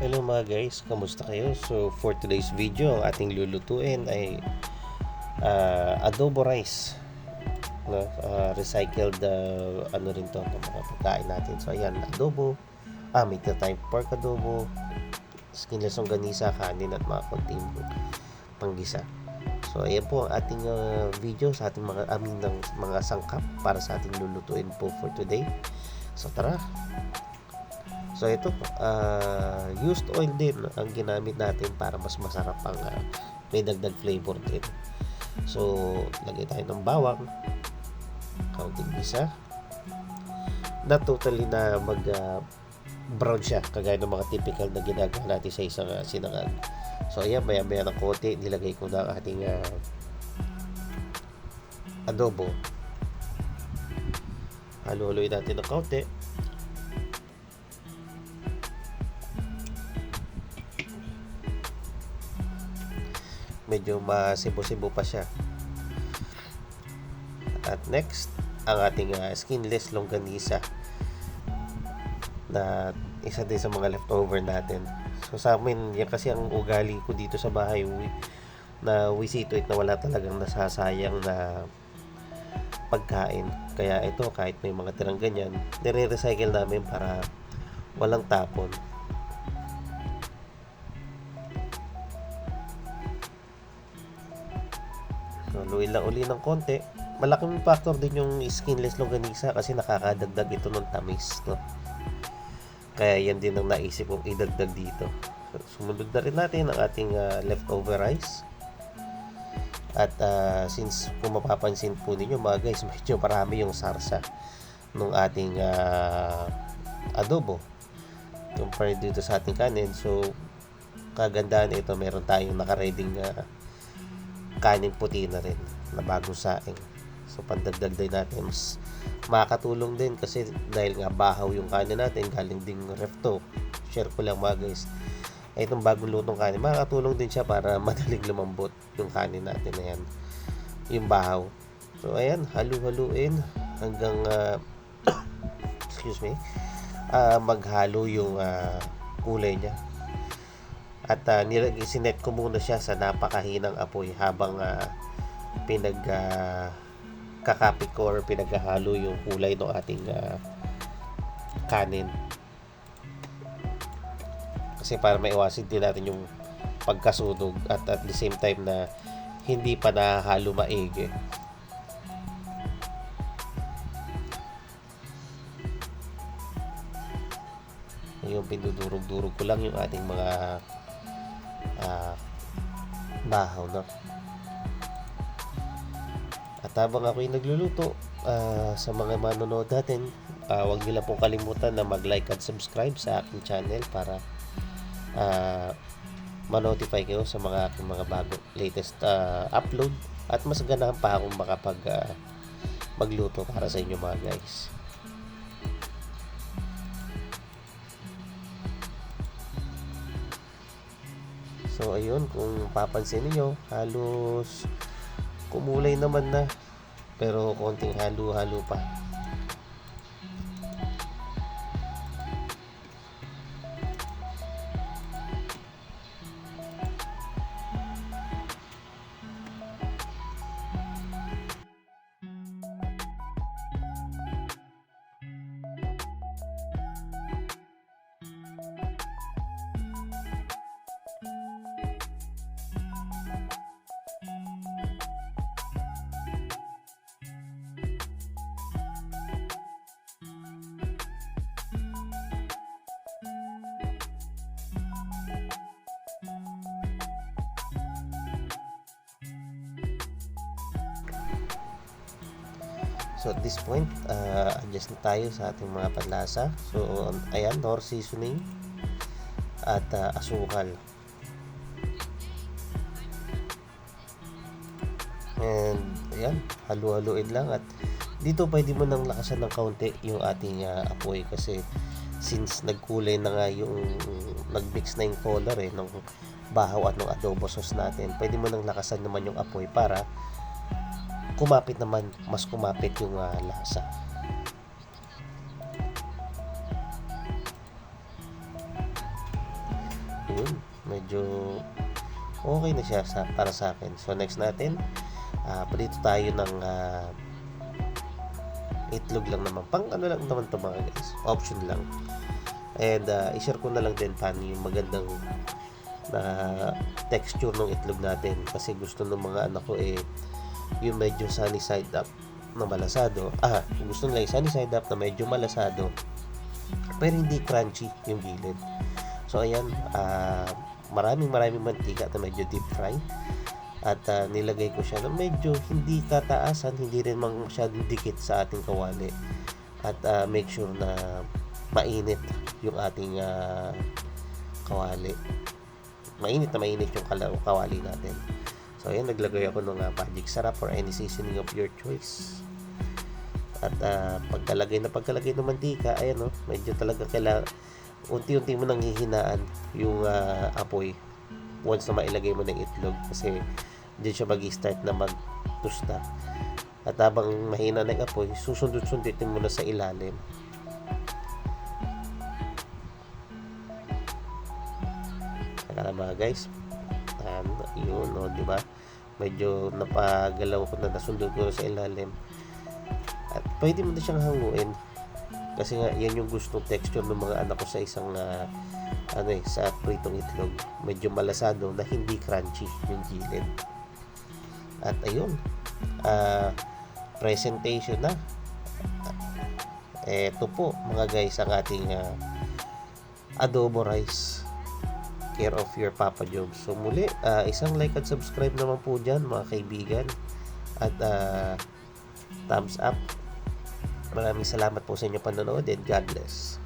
Hello mga guys, kamusta kayo? So for today's video, ang ating lulutuin ay adobo rice, no? Recycled ano rin to ng mga pagkain natin. So ayan, adobo, may tayong pork adobo, skinless longganisa, kanin at mga konting panggisa. So ayan po ang ating video sa ating mga ng mga sangkap para sa ating lulutuin po for today. So tara. So ito, used oil din ang ginamit natin para mas masarap ang may dagdag flavor din. So lagay tayo ng bawang, kaunting gisa, not totally na mag brown siya kagaya ng mga typical na ginagawa natin sa isang sinangag. So ayan, maya ng konti nilagay ko na ang ating adobo. Halo-haloy natin ng kaunti. Medyo masibo-sibo pa siya. At next, ang ating skinless longganisa na isa din sa mga leftover natin. So sa amin, yan kasi ang ugali ko dito sa bahay, na we see to it na wala talagang nasasayang na pagkain. Kaya ito, kahit may mga tirang ganyan, nire-recycle namin para walang tapon. So, luin lang uli ng konti. Malaking factor din yung skinless longganisa kasi nakakadagdag ito ng tamis, no? Kaya yan din ang naisip kong idagdag dito. So, sumunod na rin natin ang ating leftover rice. At since kung mapapansin po ninyo mga guys, medyo marami yung sarsa ng ating adobo compared dito sa ating kanin. So, kagandahan ito, meron tayong nakareding kanin puti na rin na bagong saing. So pandagdag din natin, mas makakatulong din kasi dahil nga bahaw yung kanin natin, galing ding ref to. Share ko lang mga guys, itong bagong lutong kanin, makakatulong din siya para madaling lumambot yung kanin natin na yan, yung bahaw. So ayan, halu-haluin hanggang excuse me, maghalo yung kulay niya. At sinet ko muna siya sa napakahinang apoy habang kakapit ko or pinaghahalo yung kulay ng ating kanin. Kasi para maiwasan din natin yung pagkasunog at the same time na hindi pa nahalo maigi. Yung pinudurog-durog ko lang yung ating mga bahaw, no? At habang ako'y nagluluto, sa mga manonood natin, huwag nila pong kalimutan na mag-like at subscribe sa aking channel para ma-notify kayo sa mga aking mga bago latest upload at mas ganahan pa akong magluto para sa inyo mga guys. So ayun, kung papansin niyo, halos kumulay naman na, pero konting halo-halo pa. So at this point, adjust na tayo sa ating mga panlasa. So ayan, nor seasoning at asukal. And ayan, halu-haluin lang. At dito pwede mo nang lakasan ng kaunti yung ating apoy kasi since nagkulay na nga yung nagmix na yung color ng bahaw at ng adobo sauce natin, pwede mo nang lakasan naman yung apoy para mas kumapit yung lasa. ayun, medyo okay na siya para sa akin. So next natin, prito tayo ng itlog lang naman. Pang ano lang naman to mga guys, option lang. And i-share ko na lang din paano yung magandang na texture ng itlog natin, kasi gusto ng mga anak ko yung medyo sunny side up na malasado. Gusto nila yung sunny side up na medyo malasado pero hindi crunchy yung gilid. So ayan, maraming mantika na medyo deep fry, at nilagay ko siya na medyo hindi tataasan, hindi rin masyadong dikit sa ating kawali, at make sure na mainit yung ating kawali. Mainit yung kawali natin. So ayan, naglagay ako ng magic sarap or any seasoning of your choice. At pagkalagay ng mantika, ayan medyo talaga kailangan unti-unti mo nang hihinaan yung apoy once na mailagay mo ng itlog, kasi diyan siya mag-start na mag-tusta. At habang mahina na yung apoy, susundot-sundutin mo na sa ilalim. Kaya mga guys, yun di ba? Medyo napagalaw ko na, nasundot ko sa ilalim. At pwede mo na siyang hanguin, kasi nga yan yung gustong texture ng mga anak ko sa isang sa pritong itlog, medyo malasado na hindi crunchy yung gilid. At ayun, presentation na. Eto po mga guys ang ating adobo rice, care of your Papa Job. So muli, isang like at subscribe naman po dyan mga kaibigan, at thumbs up. Maraming salamat po sa inyong panonood, and God bless.